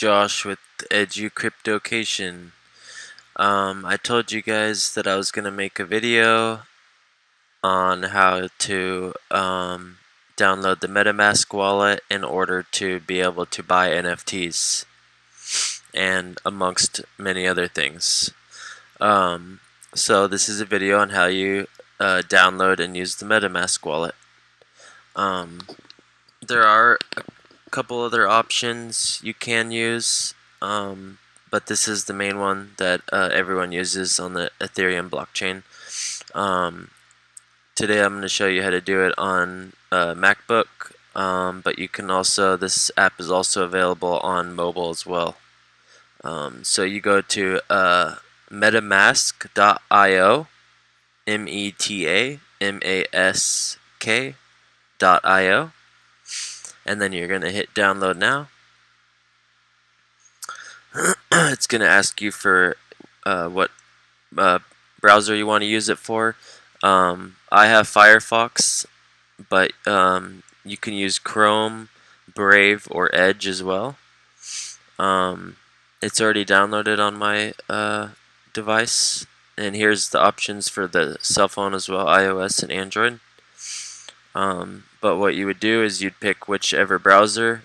Josh with EduCryptocation. I told you guys that I was going to make a video on how to download the MetaMask wallet in order to be able to buy NFTs and amongst many other things. So this is a video on how you download and use the MetaMask wallet. There are a couple other options you can use, but this is the main one that everyone uses on the Ethereum blockchain. Today I'm going to show you how to do it on MacBook, but you can also, this app is also available on mobile as well. So you go to metamask.io, metamask.io, and then you're going to hit download now. It's going to ask you for what browser you want to use it for. I have Firefox, but you can use Chrome, Brave, or Edge as well. It's already downloaded on my device, and here's the options for the cell phone as well, iOS and Android. But what you would do is you'd pick whichever browser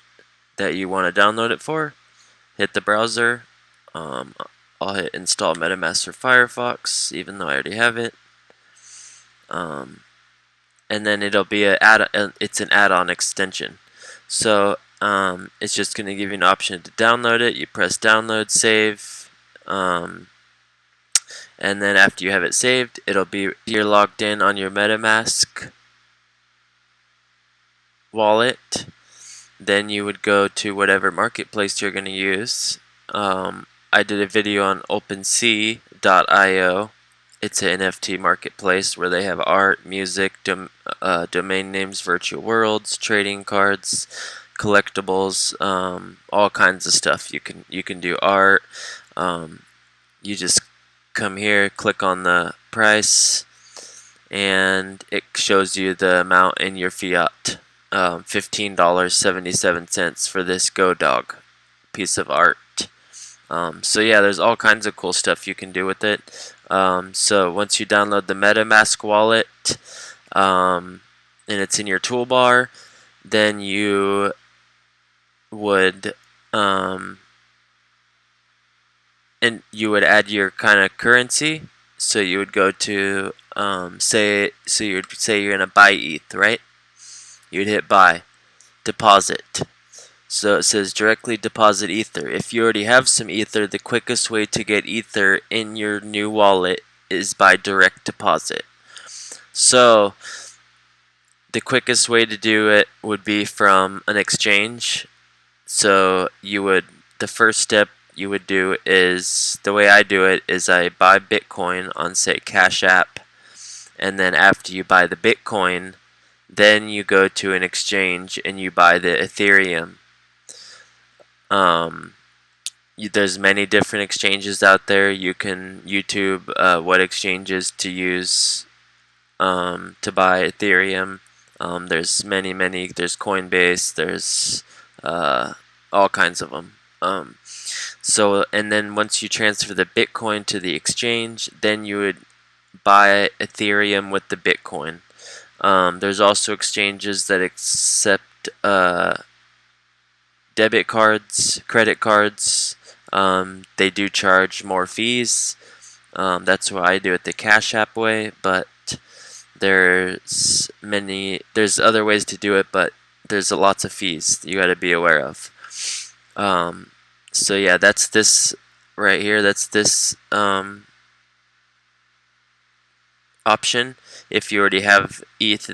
that you want to download it for, hit the browser. I'll hit install MetaMask for Firefox, even though I already have it. And then it'll be it's an add-on extension. So it's just going to give you an option to download it. You press download, save, and then after you have it saved, it'll be you're logged in on your MetaMask wallet. Then you would go to whatever marketplace you're going to use. I did a video on OpenSea.io. It's an NFT marketplace where they have art, music, domain names, virtual worlds, trading cards, collectibles, all kinds of stuff. You can do art. You just come here, click on the price, and it shows you the amount in your fiat. $15.77 for this Go Dog piece of art. So yeah, there's all kinds of cool stuff you can do with it. So once you download the MetaMask wallet, and it's in your toolbar, then you would add your kind of currency. So you would go to you'd say you're gonna buy ETH, right? You'd hit buy, deposit. So it says directly deposit Ether. If you already have some Ether, the quickest way to get Ether in your new wallet is by direct deposit. So the quickest way to do it would be from an exchange. So the first step you would do is, the way I do it is I buy Bitcoin on, say, Cash App, and then after you buy the Bitcoin, then you go to an exchange and you buy the Ethereum. There's many different exchanges out there. You can YouTube what exchanges to use to buy Ethereum. There's many. There's Coinbase. There's all kinds of them. And then once you transfer the Bitcoin to the exchange, then you would buy Ethereum with the Bitcoin. There's also exchanges that accept debit cards, credit cards. They do charge more fees. That's why I do it the Cash App way, but there's other ways to do it, but there's lots of fees you got to be aware of. So yeah, that's this right here. That's this option. If you already have ETH,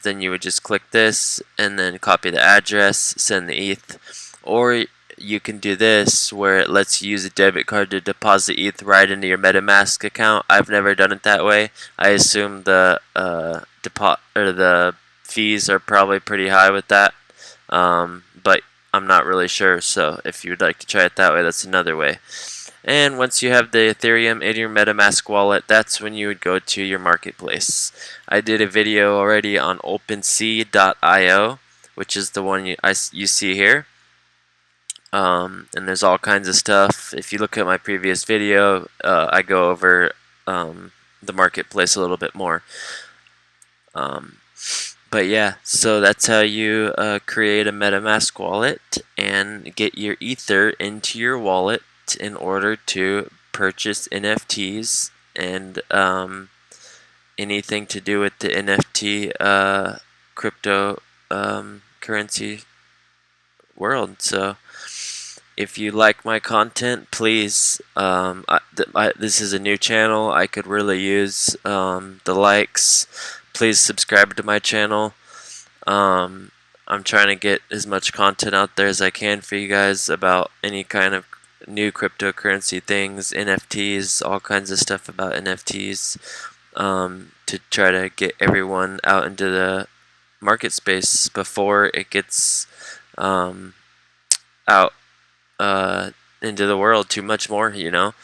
then you would just click this and then copy the address, send the ETH. Or you can do this where it lets you use a debit card to deposit ETH right into your MetaMask account. I've never done it that way. I assume the fees are probably pretty high with that, but I'm not really sure. So if you would like to try it that way, that's another way. And once you have the Ethereum in your MetaMask wallet, that's when you would go to your marketplace. I did a video already on OpenSea.io, which is the one you see here. And there's all kinds of stuff. If you look at my previous video, I go over the marketplace a little bit more. But yeah, so that's how you create a MetaMask wallet and get your Ether into your wallet in order to purchase NFTs and anything to do with the NFT crypto currency world. So if you like my content, please, this is a new channel. I could really use the likes. Please subscribe to my channel. I'm trying to get as much content out there as I can for you guys about any kind of new cryptocurrency things, NFTs, all kinds of stuff about NFTs, to try to get everyone out into the market space before it gets out into the world too much more, you know.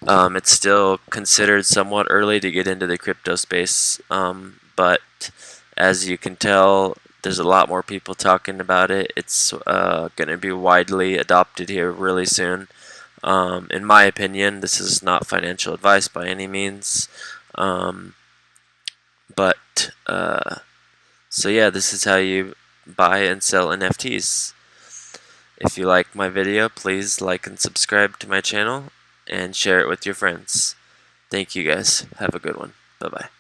It's still considered somewhat early to get into the crypto space, but as you can tell, there's a lot more people talking about it. It's going to be widely adopted here really soon. In my opinion, this is not financial advice by any means, but so yeah, this is how you buy and sell NFTs. If you like my video, please like and subscribe to my channel and share it with your friends. Thank you guys. Have a good one. Bye-bye.